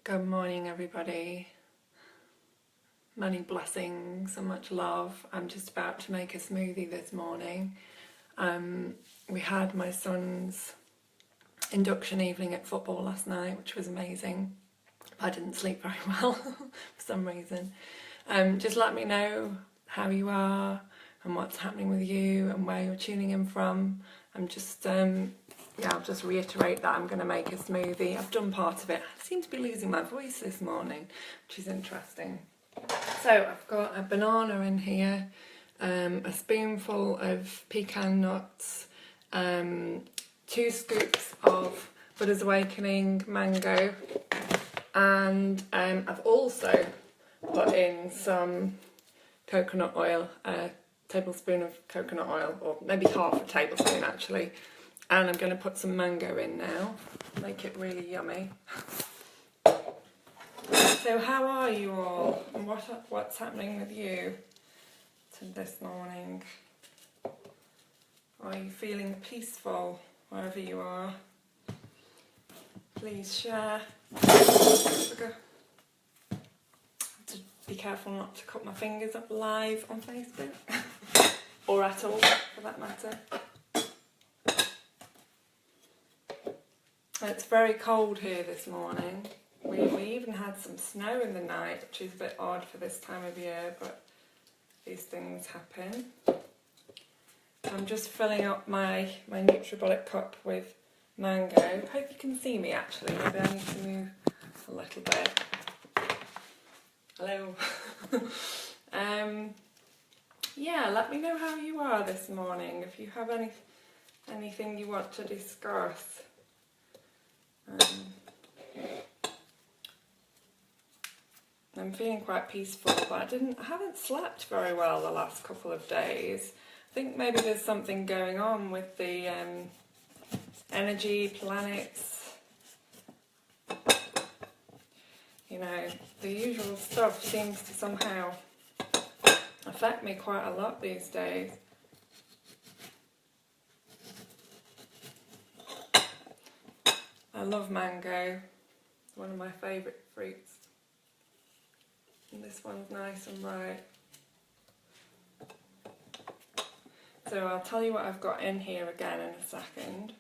Good morning, everybody. Many blessings and much love. I'm just about to make a smoothie this morning. We had my son's induction evening at football last night, which was amazing. I didn't sleep very well for some reason. Just let me know how you are and what's happening with you and where you're tuning in from. I'm just I'll just reiterate that I'm going to make a smoothie. I've done part of it. I seem to be losing my voice this morning, which is interesting. So I've got a banana in here, a spoonful of pecan nuts, 2 scoops of Buddha's Awakening mango, and I've also put in some coconut oil, a tablespoon of coconut oil, or maybe half a tablespoon actually. And I'm going to put some mango in now, make it really yummy. So how are you all, and what's happening with you this morning? Are you feeling peaceful wherever you are? Please share. To be careful not to cut my fingers up live on Facebook, or at all for that matter. It's very cold here this morning. We even had some snow in the night, which is a bit odd for this time of year, but these things happen. I'm just filling up my Nutribullet cup with ManGo. Hope you can see me actually. Maybe I need to move a little bit. Hello. Yeah, let me know how you are this morning. If you have anything you want to discuss. I'm feeling quite peaceful, but I haven't slept very well the last couple of days. I think maybe there's something going on with the energy, planets, you know, the usual stuff seems to somehow affect me quite a lot these days. I love mango, one of my favourite fruits. And this one's nice and ripe. So I'll tell you what I've got in here again in a second.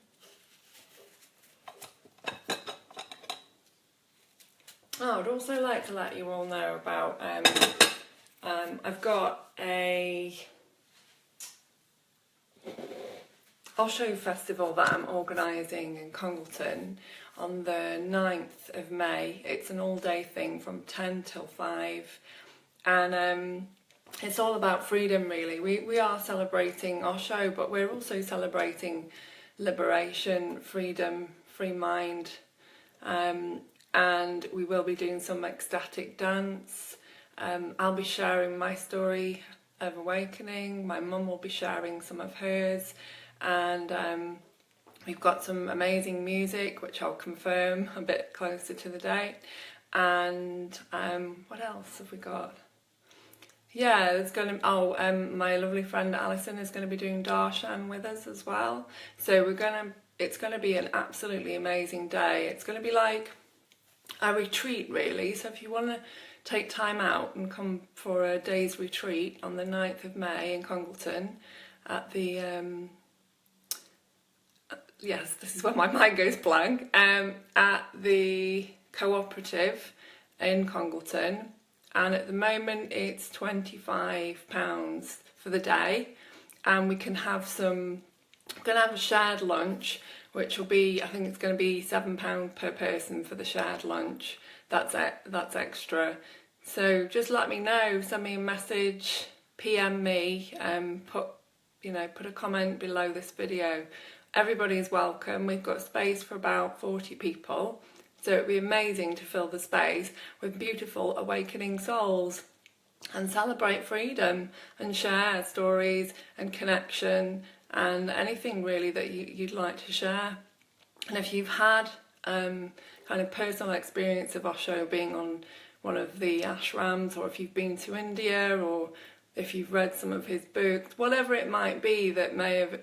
Oh, I'd also like to let you all know about, I've got a Osho festival that I'm organising in Congleton on the 9th of May. It's an all-day thing from 10 till 5, and it's all about freedom really. We are celebrating Osho, but we're also celebrating liberation, freedom, free mind, and we will be doing some ecstatic dance. I'll be sharing my story of awakening, my mum will be sharing some of hers, and we've got some amazing music which I'll confirm a bit closer to the date. And what else have we got? Yeah, there's going to my lovely friend Alison is going to be doing darshan with us as well. So it's going to be an absolutely amazing day. It's going to be like a retreat really. So if you want to take time out and come for a day's retreat on the 9th of May in Congleton at the yes, this is where my mind goes blank, at the cooperative in Congleton, and at the moment it's £25 for the day, and we can have we're going to have a shared lunch, which will be, I think it's going to be £7 per person for the shared lunch. That's extra. So just let me know, send me a message, PM me, put a comment below this video. Everybody is welcome. We've got space for about 40 people, so it'd be amazing to fill the space with beautiful awakening souls and celebrate freedom and share stories and connection and anything really that you'd like to share. And if you've had kind of personal experience of Osho being on one of the ashrams, or if you've been to India, or if you've read some of his books, whatever it might be that may have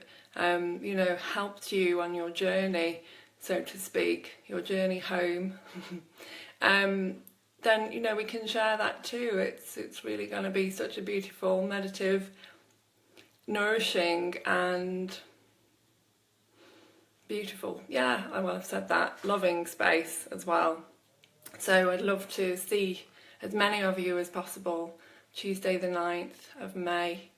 helped you on your journey, so to speak, your journey home, then, you know, we can share that too. It's really going to be such a beautiful, meditative, nourishing and beautiful, yeah, I've said that, loving space as well. So I'd love to see as many of you as possible Tuesday the 9th of May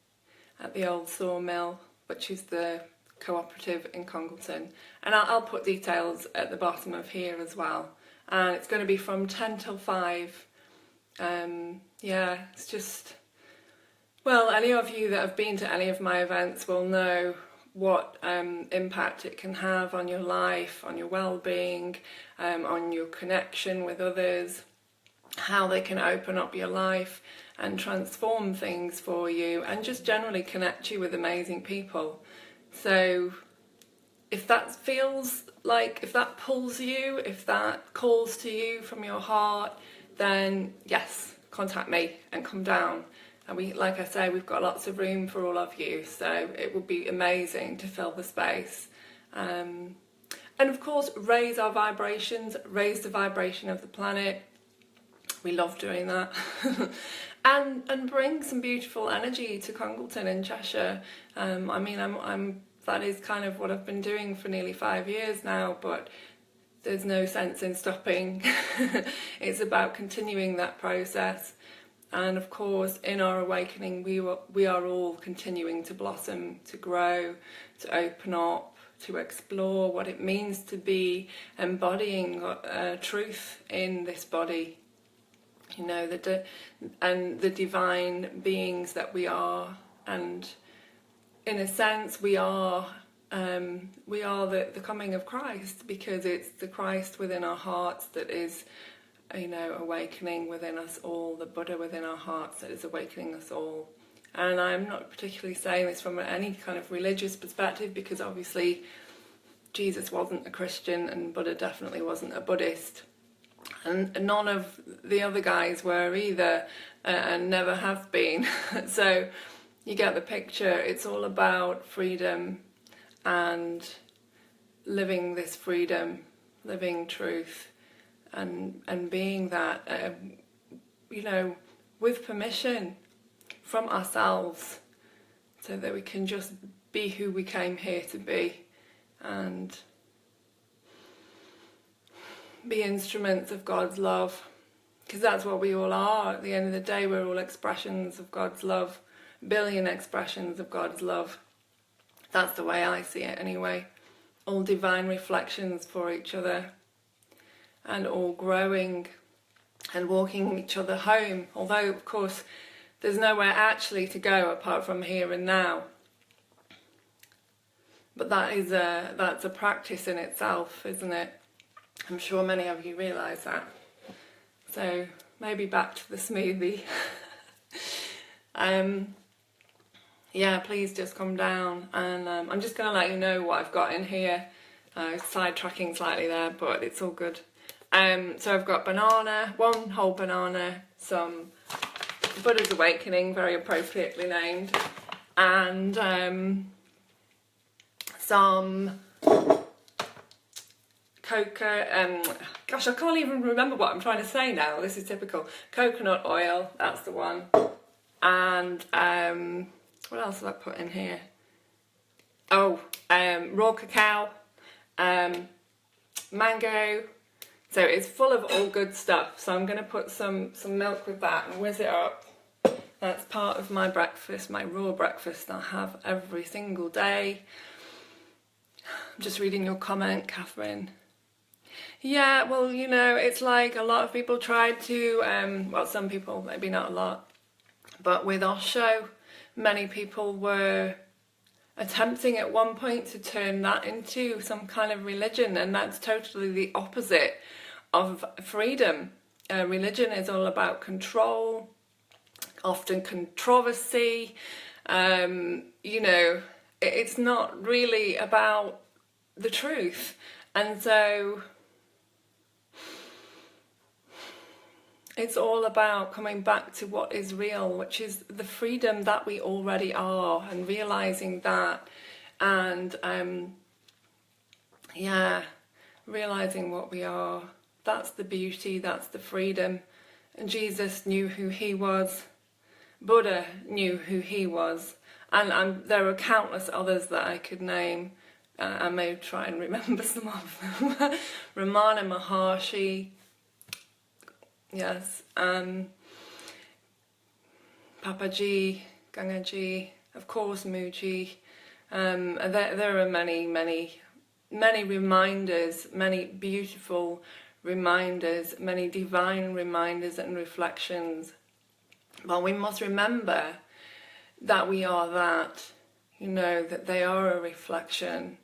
at the Old Sawmill, which is the cooperative in Congleton. And I'll put details at the bottom of here as well. And it's going to be from 10 till 5. Yeah, it's just, well, any of you that have been to any of my events will know what impact it can have on your life, on your well-being, on your connection with others, how they can open up your life and transform things for you and just generally connect you with amazing people. So if that feels like, if that pulls you, if that calls to you from your heart, then yes, contact me and come down. And we, like I say, we've got lots of room for all of you, so it would be amazing to fill the space. And of course, raise our vibrations, raise the vibration of the planet. We love doing that. and bring some beautiful energy to Congleton in Cheshire. I mean, that is kind of what I've been doing for nearly 5 years now, but there's no sense in stopping. It's about continuing that process. And of course, in our awakening, we are all continuing to blossom, to grow, to open up, to explore what it means to be embodying truth in this body. You know, and the divine beings that we are, and in a sense, we are the coming of Christ, because it's the Christ within our hearts that is, you know, awakening within us all, the Buddha within our hearts that is awakening us all. And I'm not particularly saying this from any kind of religious perspective, because obviously Jesus wasn't a Christian and Buddha definitely wasn't a Buddhist. And none of the other guys were either, and never have been. So you get the picture. It's all about freedom and living this freedom, living truth, and being that, you know, with permission from ourselves, so that we can just be who we came here to be and be instruments of God's love, because that's what we all are. At the end of the day, we're all expressions of God's love, billion expressions of God's love. That's the way I see it anyway. All divine reflections for each other, and all growing and walking each other home. Although, of course, there's nowhere actually to go apart from here and now. But that's a practice in itself, isn't it? I'm sure many of you realise that. So maybe back to the smoothie. Yeah, please just come down, and I'm just going to let you know what I've got in here. Sidetracking slightly there, but it's all good. So I've got banana, one whole banana, some Buddha's Awakening, very appropriately named, and some gosh, I can't even remember what I'm trying to say now. This is typical. Coconut oil, that's the one. And what else have I put in here? Oh, raw cacao, mango. So it's full of all good stuff. So I'm going to put some milk with that and whiz it up. That's part of my breakfast, my raw breakfast I have every single day. I'm just reading your comment, Catherine. Yeah, well, you know, it's like a lot of people tried to, well, some people, maybe not a lot, but with Osho, many people were attempting at one point to turn that into some kind of religion, and that's totally the opposite of freedom. Religion is all about control, often controversy. You know, it's not really about the truth. And so it's all about coming back to what is real, which is the freedom that we already are, and realising that, and yeah, realising what we are, That's the beauty, that's the freedom. And Jesus knew who he was. Buddha knew who he was. And there are countless others that I could name. I may try and remember some of them. Ramana Maharshi, yes. Papaji, Gangaji, of course Muji. There are many, many, many reminders, many beautiful reminders, many divine reminders and reflections. But we must remember that we are that, you know, that they are a reflection.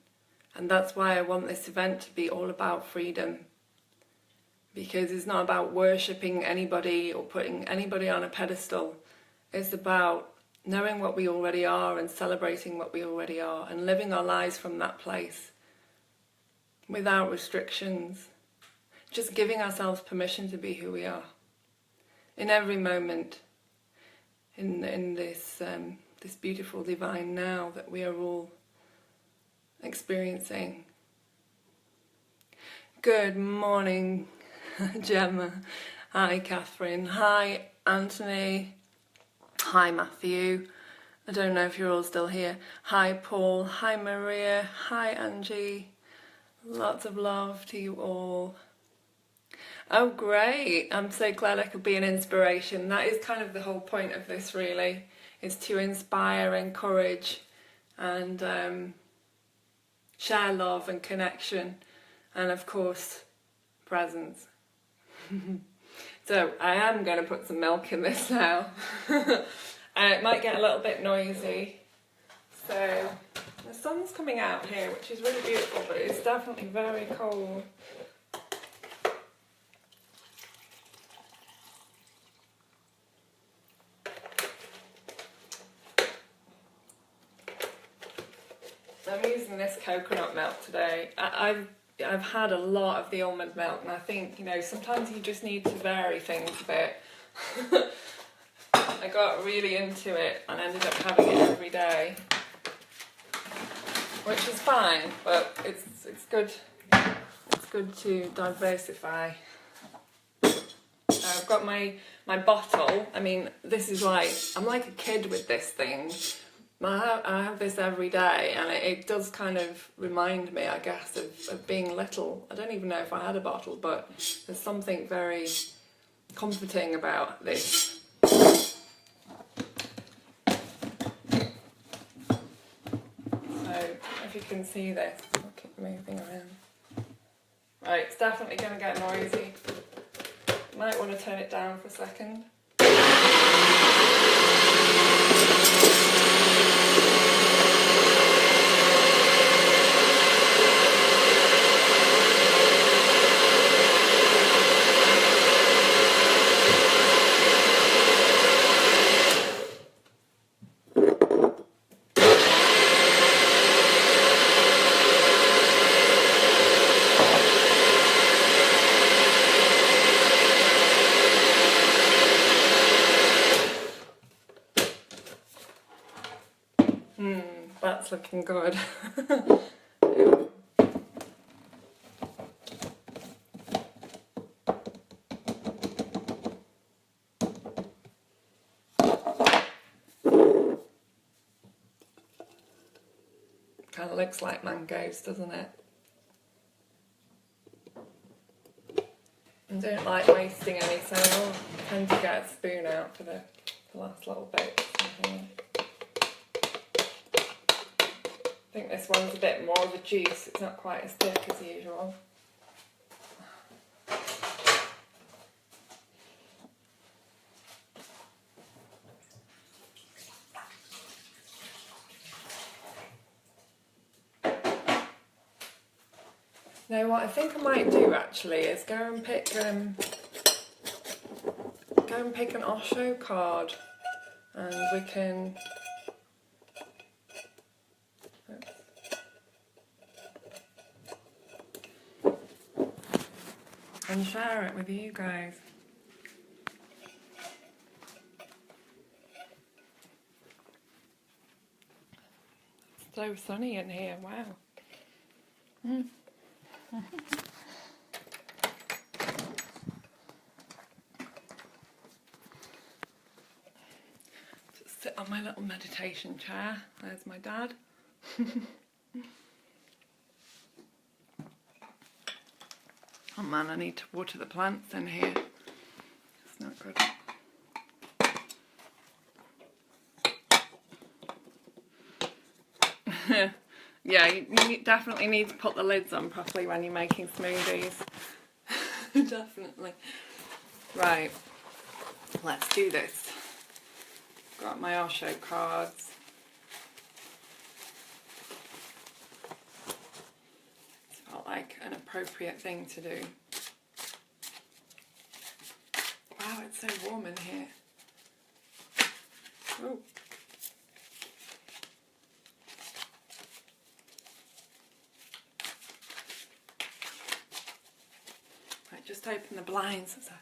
And that's why I want this event to be all about freedom. Because it's not about worshipping anybody or putting anybody on a pedestal. It's about knowing what we already are and celebrating what we already are and living our lives from that place without restrictions. Just giving ourselves permission to be who we are in every moment in this beautiful divine now that we are all experiencing. Good morning, Gemma. Hi, Catherine. Hi, Anthony. Hi, Matthew. I don't know if you're all still here. Hi, Paul. Hi, Maria. Hi, Angie. Lots of love to you all. Oh, great. I'm so glad I could be an inspiration. That is kind of the whole point of this, really, is to inspire, encourage, and share love and connection, and of course, presence. So I am going to put some milk in this now. It might get a little bit noisy. So the sun's coming out here, which is really beautiful, but it's definitely very cold. I'm using this coconut milk today. I've had a lot of the almond milk, and I think, you know, sometimes you just need to vary things a bit. I got really into it and ended up having it every day, which is fine, but it's good. It's good to diversify. I've got my bottle. I mean, this is like, I'm like a kid with this thing. I have this every day, and it does kind of remind me, I guess, of being little. I don't even know if I had a bottle, but there's something very comforting about this. So, if you can see this, I'll keep moving around. Right, it's definitely going to get noisy. Might want to turn it down for a second. That's looking good. Kind of looks like mangoes, doesn't it? I don't like wasting any, so I'll tend to get a spoon out for the last little bit. I think this one's a bit more of a juice, it's not quite as thick as usual. Now what I think I might do actually is go and pick an Osho card, and we can and share it with you guys. It's so sunny in here, wow. on my little meditation chair. There's my dad. Oh man, I need to water the plants in here. It's not good. Yeah, you definitely need to put the lids on properly when you're making smoothies. Definitely. Right, let's do this. Got my Osho cards. It felt like an appropriate thing to do. Wow, it's so warm in here. Oh. Right, just open the blinds a sec.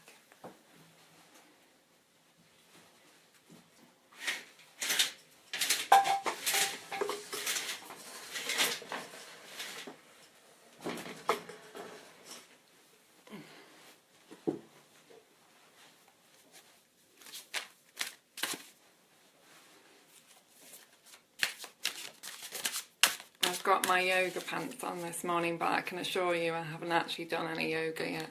I've got my yoga pants on this morning, but I can assure you I haven't actually done any yoga yet.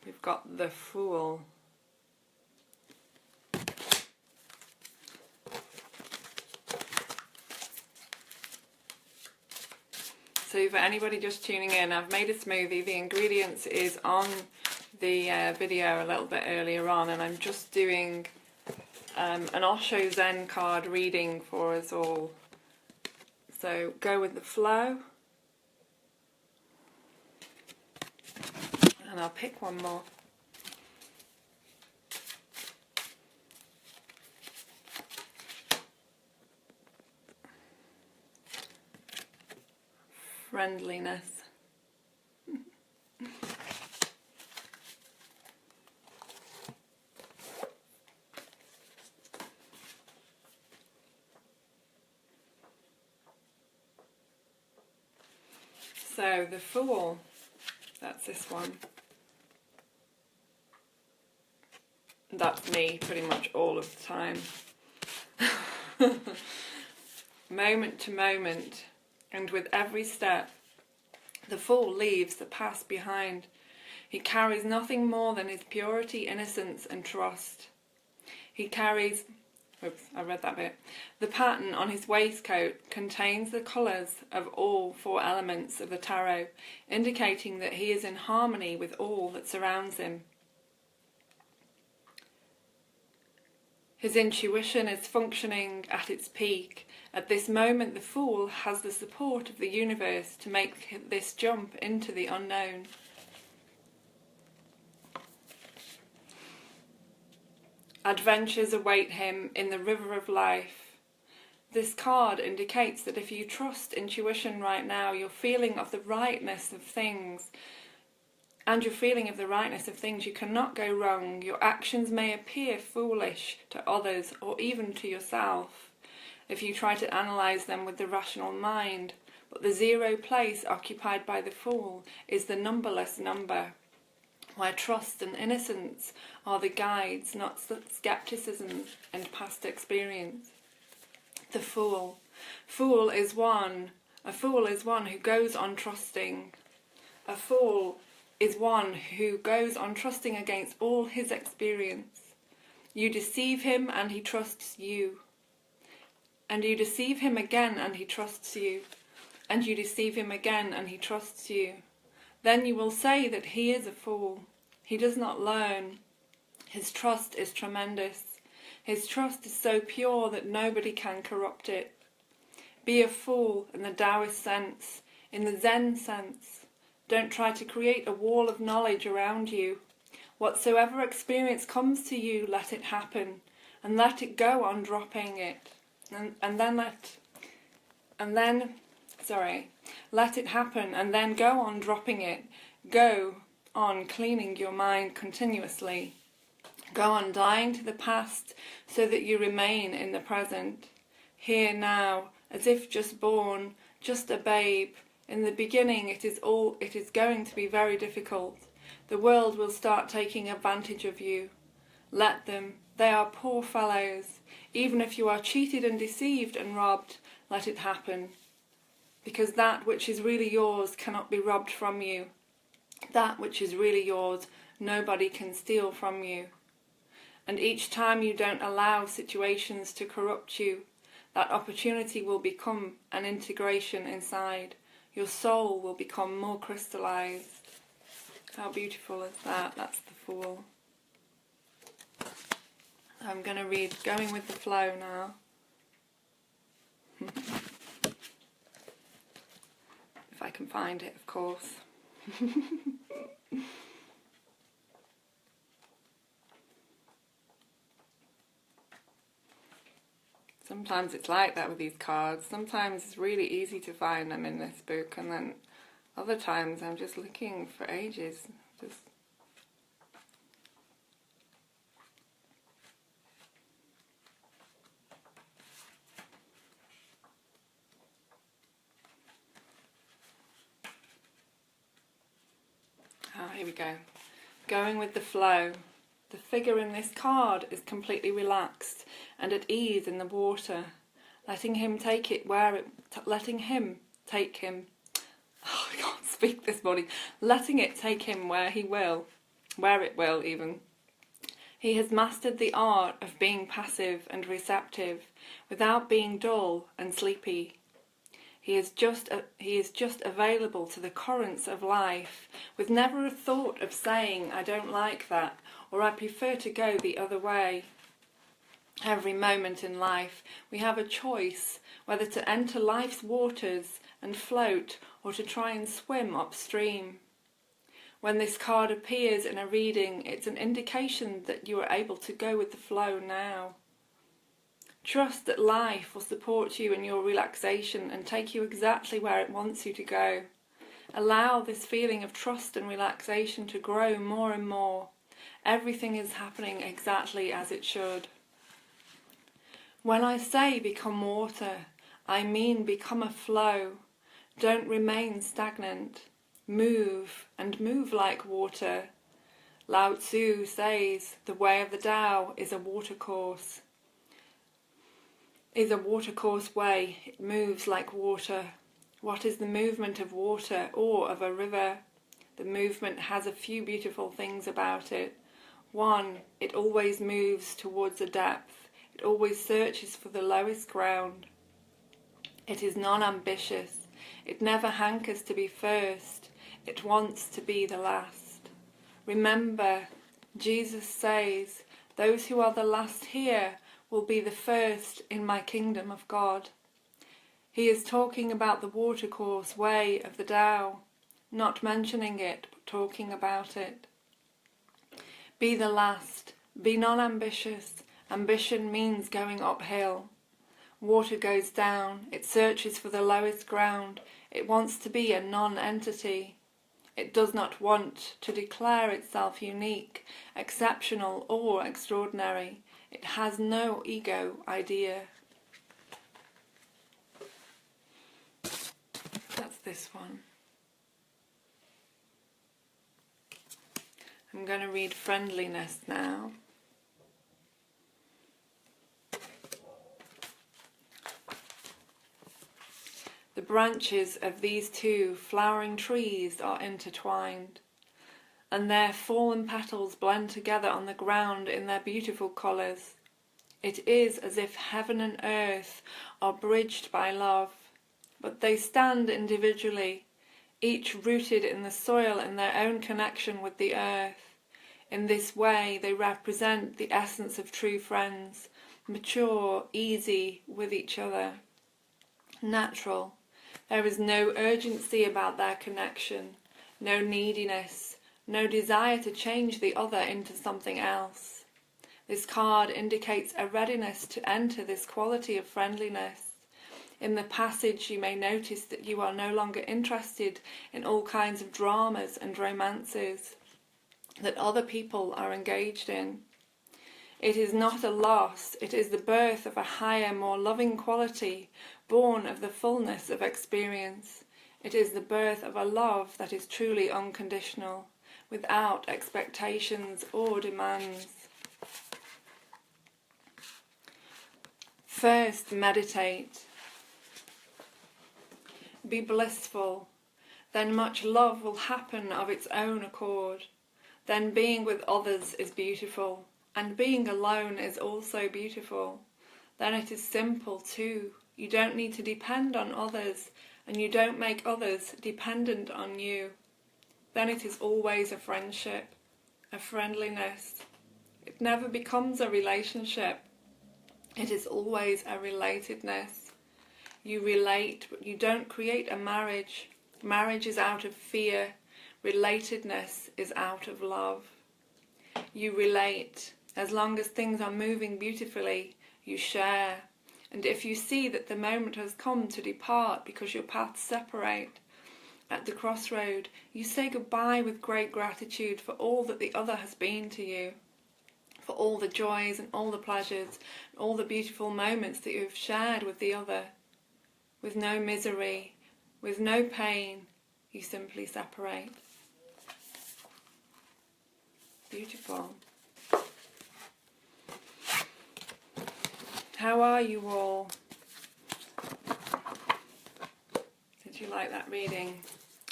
We've got the Fool. So for anybody just tuning in, I've made a smoothie. The ingredients is on the video a little bit earlier on, and I'm just doing an Osho Zen card reading for us all. So go with the flow. And I'll pick one more. Friendliness. So the Fool, that's this one. That's me pretty much all of the time. Moment to moment, and with every step, the Fool leaves the past behind. He carries nothing more than his purity, innocence and trust. He carries... Oops, I read that bit. The pattern on his waistcoat contains the colours of all 4 elements of the tarot, indicating that he is in harmony with all that surrounds him. His intuition is functioning at its peak. At this moment, the Fool has the support of the universe to make this jump into the unknown. Adventures await him in the river of life. This card indicates that if you trust intuition right now, your feeling of the rightness of things, you cannot go wrong. Your actions may appear foolish to others or even to yourself if you try to analyse them with the rational mind, but the 0 place occupied by the Fool is the numberless number, where trust and innocence are the guides, not scepticism and past experience. The Fool. A fool is one who goes on trusting. A fool is one who goes on trusting against all his experience. You deceive him and he trusts you. And you deceive him again and he trusts you. And you deceive him again and he trusts you. Then you will say that he is a fool. He does not learn. His trust is tremendous. His trust is so pure that nobody can corrupt it. Be a fool in the Taoist sense, in the Zen sense. Don't try to create a wall of knowledge around you. Whatsoever experience comes to you, let it happen, and let it go on dropping it. Let it happen and then go on dropping it. Go on cleaning your mind continuously. Go on dying to the past so that you remain in the present. Here now, as if just born, just a babe. In the beginning it is going to be very difficult. The world will start taking advantage of you. Let them. They are poor fellows. Even if you are cheated and deceived and robbed, let it happen. Because that which is really yours cannot be robbed from you. That which is really yours, nobody can steal from you. And each time you don't allow situations to corrupt you, that opportunity will become an integration inside. Your soul will become more crystallized. How beautiful is that? That's the Fool. I'm going to read Going with the Flow now. If I can find it, of course. Sometimes it's like that with these cards. Sometimes it's really easy to find them in this book, and then other times I'm just looking for ages. Here we go. Going with the flow. The figure in this card is completely relaxed and at ease in the water, letting him take it where it, letting him take him. Oh, I can't speak this morning. Letting it take him where he will, where it will even. He has mastered the art of being passive and receptive, without being dull and sleepy. He is just available to the currents of life, with never a thought of saying, I don't like that, or I prefer to go the other way. Every moment in life we have a choice whether to enter life's waters and float, or to try and swim upstream. When this card appears in a reading, it's an indication that you are able to go with the flow now. Trust that life will support you in your relaxation and take you exactly where it wants you to go. Allow this feeling of trust and relaxation to grow more and more. Everything is happening exactly as it should. When I say become water, I mean become a flow. Don't remain stagnant. Move, and move like water. Lao Tzu says the way of the Tao is a watercourse. Way. It moves like water. What is the movement of water or of a river? The movement has a few beautiful things about it. One, it always moves towards a depth. It always searches for the lowest ground. It is non-ambitious. It never hankers to be first. It wants to be the last. Remember, Jesus says, those who are the last here will be the first in my kingdom of God. He is talking about the watercourse way of the Tao, not mentioning it, but talking about it. Be the last, be non-ambitious. Ambition means going uphill. Water goes down, it searches for the lowest ground, it wants to be a non-entity. It does not want to declare itself unique, exceptional or extraordinary. It has no ego idea. That's this one. I'm going to read Friendliness now. The branches of these two flowering trees are intertwined, and their fallen petals blend together on the ground in their beautiful colours. It is as if heaven and earth are bridged by love, but they stand individually, each rooted in the soil in their own connection with the earth. In this way they represent the essence of true friends, mature, easy with each other, natural. There is no urgency about their connection, no neediness, no desire to change the other into something else. This card indicates a readiness to enter this quality of friendliness. In the passage you may notice that you are no longer interested in all kinds of dramas and romances that other people are engaged in. It is not a loss, it is the birth of a higher, more loving quality, born of the fullness of experience. It is the birth of a love that is truly unconditional, without expectations or demands. First, meditate. Be blissful. Then much love will happen of its own accord. Then being with others is beautiful, and being alone is also beautiful. Then it is simple too. You don't need to depend on others, and you don't make others dependent on you. Then it is always a friendship, a friendliness. It never becomes a relationship. It is always a relatedness. You relate, but you don't create a marriage. Marriage is out of fear. Relatedness is out of love. You relate. As long as things are moving beautifully, you share. And if you see that the moment has come to depart because your paths separate at the crossroad, you say goodbye with great gratitude for all that the other has been to you, for all the joys and all the pleasures, and all the beautiful moments that you have shared with the other. With no misery, with no pain, you simply separate. Beautiful. How are you all? Did you like that reading?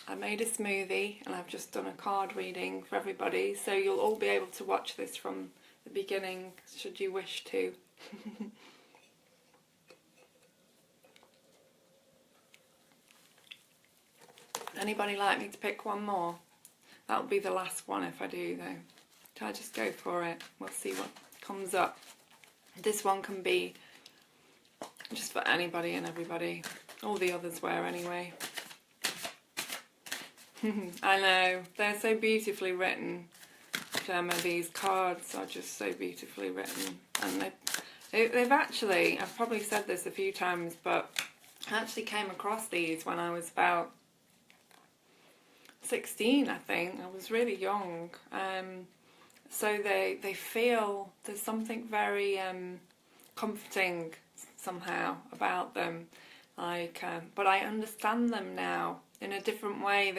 I made a smoothie and I've just done a card reading for everybody, so you'll all be able to watch this from the beginning should you wish to. Anybody like me to pick one more? That'll be the last one if I do though. So I just go for it. We'll see what comes up. This one can be just for anybody and everybody. All the others were anyway. I know, they're so beautifully written. Gemma, these cards are just so beautifully written. And they've actually, I've probably said this a few times, but I actually came across these when I was about 16, I think. I was really young. So they feel, there's something very comforting somehow about them. Like, but I understand them now in a different way.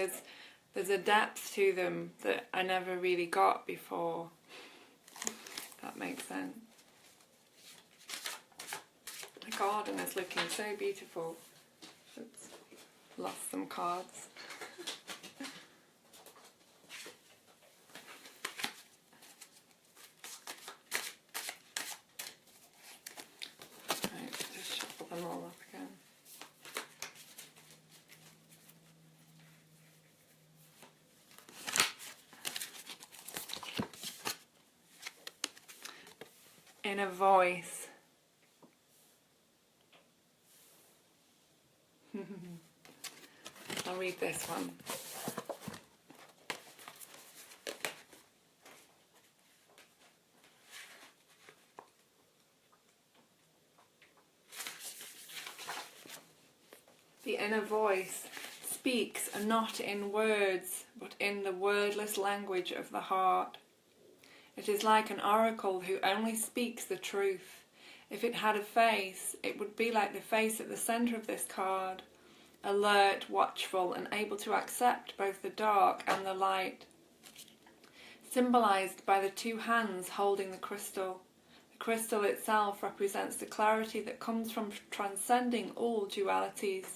There's a depth to them that I never really got before. If that makes sense. The garden is looking so beautiful. Oops, lost some cards. Right, just shuffle them all up again. Inner voice. I'll read this one. The inner voice speaks not in words, but in the wordless language of the heart. It is like an oracle who only speaks the truth. If it had a face, it would be like the face at the centre of this card, alert, watchful, and able to accept both the dark and the light, symbolised by the two hands holding the crystal. The crystal itself represents the clarity that comes from transcending all dualities.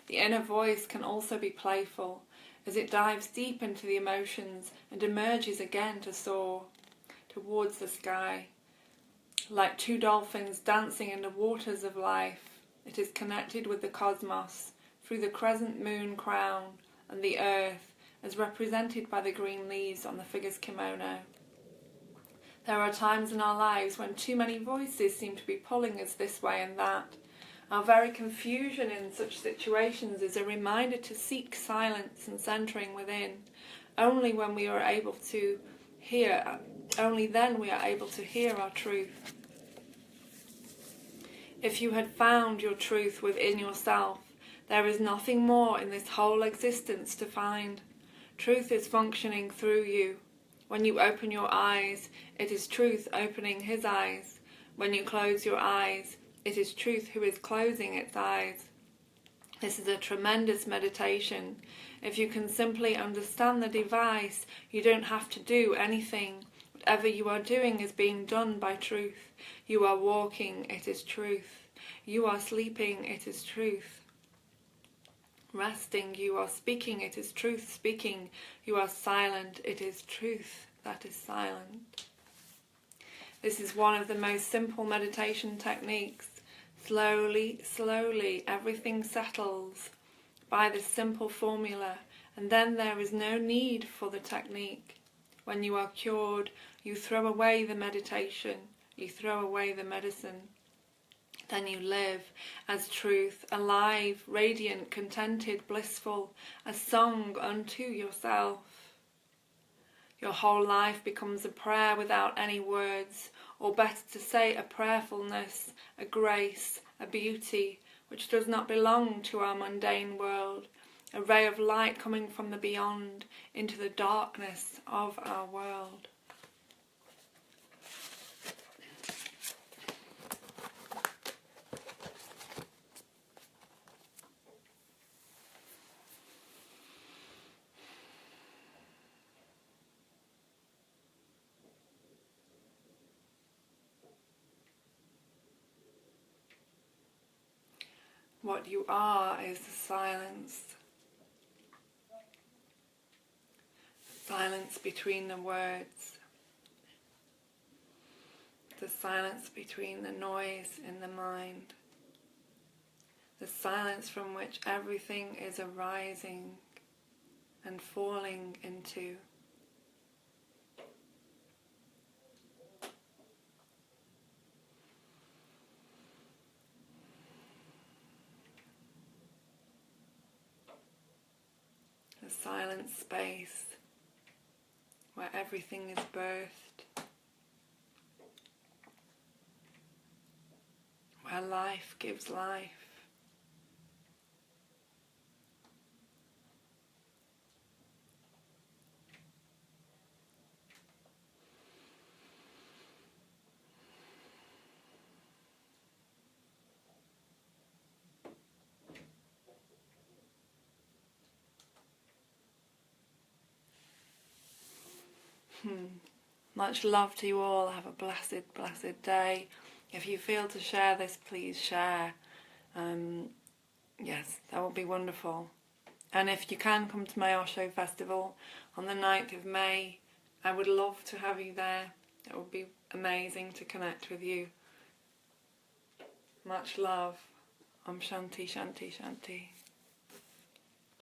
The inner voice can also be playful, as it dives deep into the emotions and emerges again to soar towards the sky. Like two dolphins dancing in the waters of life, it is connected with the cosmos through the crescent moon crown and the earth, as represented by the green leaves on the figure's kimono. There are times in our lives when too many voices seem to be pulling us this way and that. Our very confusion in such situations is a reminder to seek silence and centering within. Only when we are able to hear, only then we are able to hear our truth. If you had found your truth within yourself, there is nothing more in this whole existence to find. Truth is functioning through you. When you open your eyes, it is truth opening his eyes. When you close your eyes, it is truth who is closing its eyes. This is a tremendous meditation. If you can simply understand the device, you don't have to do anything. Whatever you are doing is being done by truth. You are walking, it is truth. You are sleeping, it is truth. Resting, you are speaking, it is truth speaking. You are silent, it is truth that is silent. This is one of the most simple meditation techniques. Slowly, slowly, everything settles by this simple formula, and then there is no need for the technique. When you are cured, you throw away the meditation, you throw away the medicine. Then you live as truth, alive, radiant, contented, blissful, a song unto yourself. Your whole life becomes a prayer without any words, or better to say, a prayerfulness, a grace, a beauty, which does not belong to our mundane world, a ray of light coming from the beyond into the darkness of our world. What you are is the silence. Silence between the words. The silence between the noise in the mind. The silence from which everything is arising and falling into. The silent space where everything is birthed, where life gives life. Much love to you all. Have a blessed, blessed day. If you feel to share this, please share. Yes, that would be wonderful. And if you can come to my Osho festival on the 9th of May, I would love to have you there. It would be amazing to connect with you. Much love. Om Shanti, Shanti, Shanti.